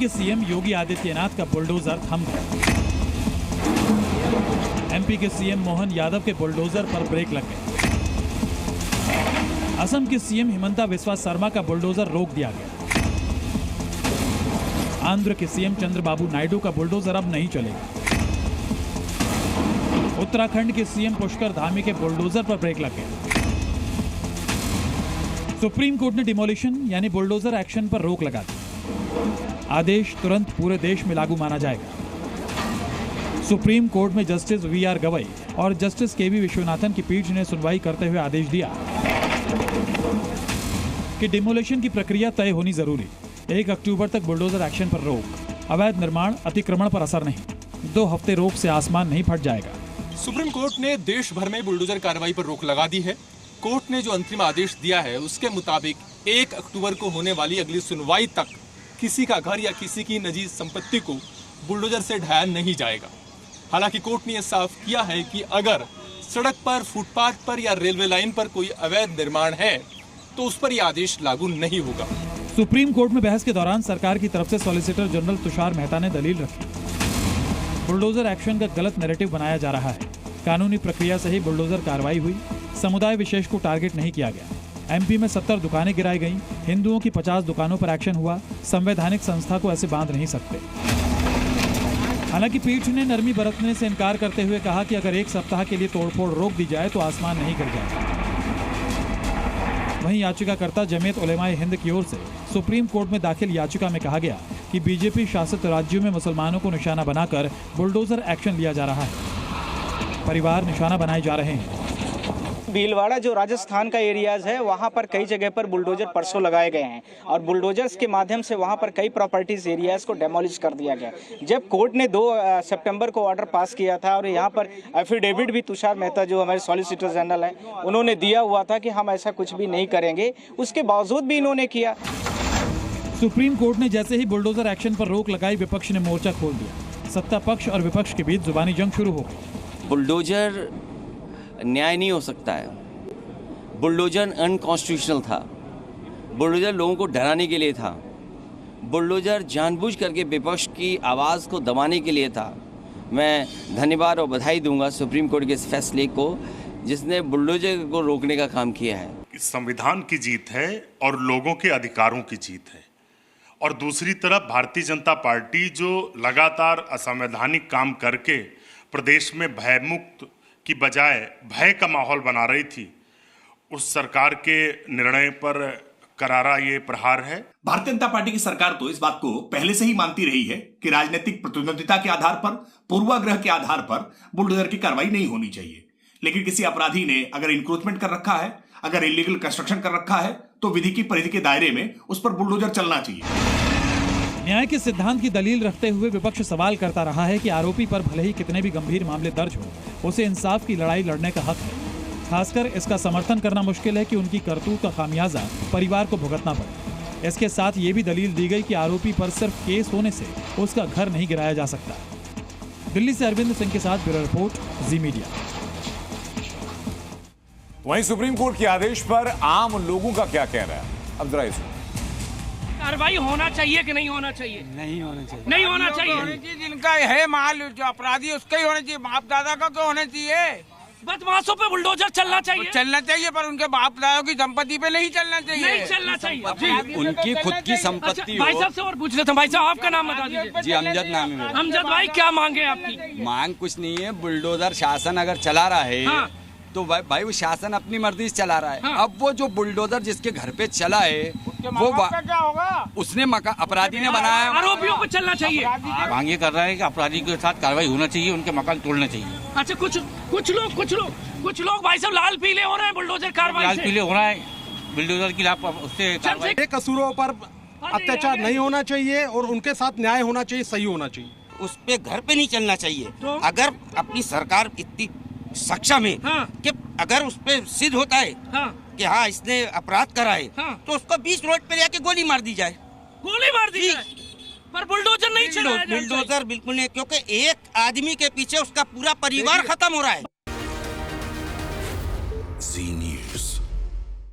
के सीएम योगी आदित्यनाथ का बुलडोजर थम गया। एमपी के सीएम मोहन यादव के बुलडोजर पर ब्रेक लग गए। असम के सीएम हिमंता बिस्वा शर्मा का बुलडोजर रोक दिया गया। आंध्र के सीएम चंद्रबाबू नायडू का बुलडोजर अब नहीं चलेगा। उत्तराखंड के सीएम पुष्कर धामी के बुलडोजर पर ब्रेक लग गया। सुप्रीम कोर्ट ने डिमोलिशन यानी बुलडोजर एक्शन पर रोक लगा दी। आदेश तुरंत पूरे देश में लागू माना जाएगा। सुप्रीम कोर्ट में जस्टिस वीआर गवई और जस्टिस केवी विश्वनाथन की पीठ ने सुनवाई करते हुए आदेश दिया कि डिमोलिशन की प्रक्रिया तय होनी जरूरी। 1 अक्टूबर तक बुलडोजर एक्शन पर रोक। अवैध निर्माण अतिक्रमण पर असर नहीं। 2 हफ्ते रोक से आसमान नहीं फट जाएगा। सुप्रीम कोर्ट ने देश भर में बुलडोजर कार्रवाई पर रोक लगा दी है। कोर्ट ने जो अंतरिम आदेश दिया है उसके मुताबिक 1 अक्टूबर को होने वाली अगली सुनवाई तक किसी का घर या किसी की निजी संपत्ति को बुलडोजर से ढाया नहीं जाएगा। हालांकि कोर्ट ने यह साफ किया है कि अगर सड़क पर, फुटपाथ पर या रेलवे लाइन पर कोई अवैध निर्माण है तो उस पर यह आदेश लागू नहीं होगा। सुप्रीम कोर्ट में बहस के दौरान सरकार की तरफ से सॉलिसिटर जनरल तुषार मेहता ने दलील रखी। बुलडोजर एक्शन का गलत नैरेटिव बनाया जा रहा है। कानूनी प्रक्रिया से ही बुलडोजर कार्रवाई हुई। समुदाय विशेष को टारगेट नहीं किया गया। एमपी में 70 दुकानें गिराई गईं। हिंदुओं की 50 दुकानों पर एक्शन हुआ। संवैधानिक संस्था को ऐसे बांध नहीं सकते। हालांकि पीठ ने नरमी बरतने से इनकार करते हुए कहा कि अगर 1 सप्ताह के लिए तोड़फोड़ रोक दी जाए तो आसमान नहीं गिर जाएगा। वहीं याचिकाकर्ता जमीयत उलेमाए हिंद की ओर से सुप्रीम कोर्ट में दाखिल याचिका में कहा गया कि बीजेपी शासित राज्यों में मुसलमानों को निशाना बनाकर बुलडोजर एक्शन लिया जा रहा है। परिवार निशाना बनाए जा रहे हैं। भीलवाड़ा जो राजस्थान का एरियाज है वहाँ पर कई जगह पर बुलडोजर परसों लगाए गए हैं और बुलडोजर्स के माध्यम से वहाँ पर कई प्रॉपर्टीज एरियाज को डेमोलिश कर दिया गया। जब कोर्ट ने 2 सितंबर को ऑर्डर पास किया था और यहाँ पर एफिडेविट भी तुषार मेहता जो हमारे सॉलिसिटर जनरल हैं उन्होंने दिया हुआ था कि हम ऐसा कुछ भी नहीं करेंगे, उसके बावजूद भी इन्होंने किया। सुप्रीम कोर्ट ने जैसे ही बुलडोजर एक्शन पर रोक लगाई, विपक्ष ने मोर्चा खोल दिया। सत्ता पक्ष और विपक्ष के बीच जुबानी जंग शुरू हो गई। बुलडोजर न्याय नहीं हो सकता है। बुलडोजर अनकॉन्स्टिट्यूशनल था। बुलडोजर लोगों को डराने के लिए था। बुलडोजर जानबूझ करके विपक्ष की आवाज़ को दबाने के लिए था। मैं धन्यवाद और बधाई दूंगा सुप्रीम कोर्ट के इस फैसले को जिसने बुलडोजर को रोकने का काम किया है। संविधान की जीत है और लोगों के अधिकारों की जीत है। और दूसरी तरफ भारतीय जनता पार्टी जो लगातार असंवैधानिक काम करके प्रदेश में भयमुक्त की बजाय भय का माहौल बना रही थी, उस सरकार के निर्णय पर करारा ये प्रहार है। भारतीय जनता पार्टी की सरकार तो इस बात को पहले से ही मानती रही है कि राजनीतिक प्रतिद्वंदिता के आधार पर, पूर्वाग्रह के आधार पर बुलडोजर की कार्रवाई नहीं होनी चाहिए। लेकिन किसी अपराधी ने अगर इंक्रोचमेंट कर रखा है, अगर इलीगल कंस्ट्रक्शन कर रखा है तो विधि की परिधि के दायरे में उस पर बुलडोजर चलना चाहिए। न्याय के सिद्धांत की दलील रखते हुए विपक्ष सवाल करता रहा है कि आरोपी पर भले ही कितने भी गंभीर मामले दर्ज हो, उसे इंसाफ की लड़ाई लड़ने का हक है। खासकर इसका समर्थन करना मुश्किल है कि उनकी करतूत का खामियाजा परिवार को भुगतना पड़े। इसके साथ ये भी दलील दी गई कि आरोपी पर सिर्फ केस होने से उसका घर नहीं गिराया जा सकता। दिल्ली से अरविंद सिंह के साथ ब्यूरो रिपोर्ट, जी मीडिया। वहीं सुप्रीम कोर्ट के आदेश पर आम लोगों का क्या कहना है, अब जरा सुनो। कार्रवाई होना चाहिए कि नहीं होना चाहिए? नहीं होना चाहिए। नहीं होना चाहिए। जिनका है माल, जो अपराधी उसका ही होना चाहिए। बाप दादा का क्यों होना चाहिए? बदमाशों पे बुलडोजर चलना चाहिए। चलना चाहिए पर उनके बाप दादा की संपत्ति पे नहीं चलना चाहिए। नहीं चलना चाहिए। उनकी खुद की संपत्ति हो। भाई साहब से और पूछ लेते हैं। भाई साहब आपका नाम बता दीजिए। जी अमजद नाम है। अमजद भाई क्या मांगे आपकी? मांग कुछ नहीं है। बुलडोजर शासन अगर चला रहा है हाँ। तो भाई वो शासन अपनी मर्जी से चला रहा है। हाँ। अब वो जो बुलडोजर जिसके घर पे चला है वो क्या होगा? उसने अपराधी ने बनाया। आरोपियों को चलना चाहिए। मांग ये कर रहा है कि अपराधी के साथ कार्रवाई होना चाहिए, उनके मकान तोड़ना चाहिए। अच्छा, कुछ लोग भाई साहब लाल पीले हो रहे हैं बुलडोजर कार्रवाई लाल से। पीले हो रहा है बुलडोजर की उससे कसूरों पर अत्याचार नहीं होना चाहिए और उनके साथ न्याय होना चाहिए, सही होना चाहिए। उस पे घर पे नहीं चलना चाहिए। तो? अगर अपनी सरकार इतनी सक्षम है कि अगर उस पे सिद्ध होता है कि हाँ इसने अपराध करा है तो उसको 20 रोड पे लेके गोली मार दी जाए। गोली मार दी जाए पर बुलडोजर नहीं चलाया जाए। बुलडोजर बिल्कुल नहीं, क्योंकि एक आदमी के पीछे उसका पूरा परिवार खत्म हो रहा है। जी न्यूज़।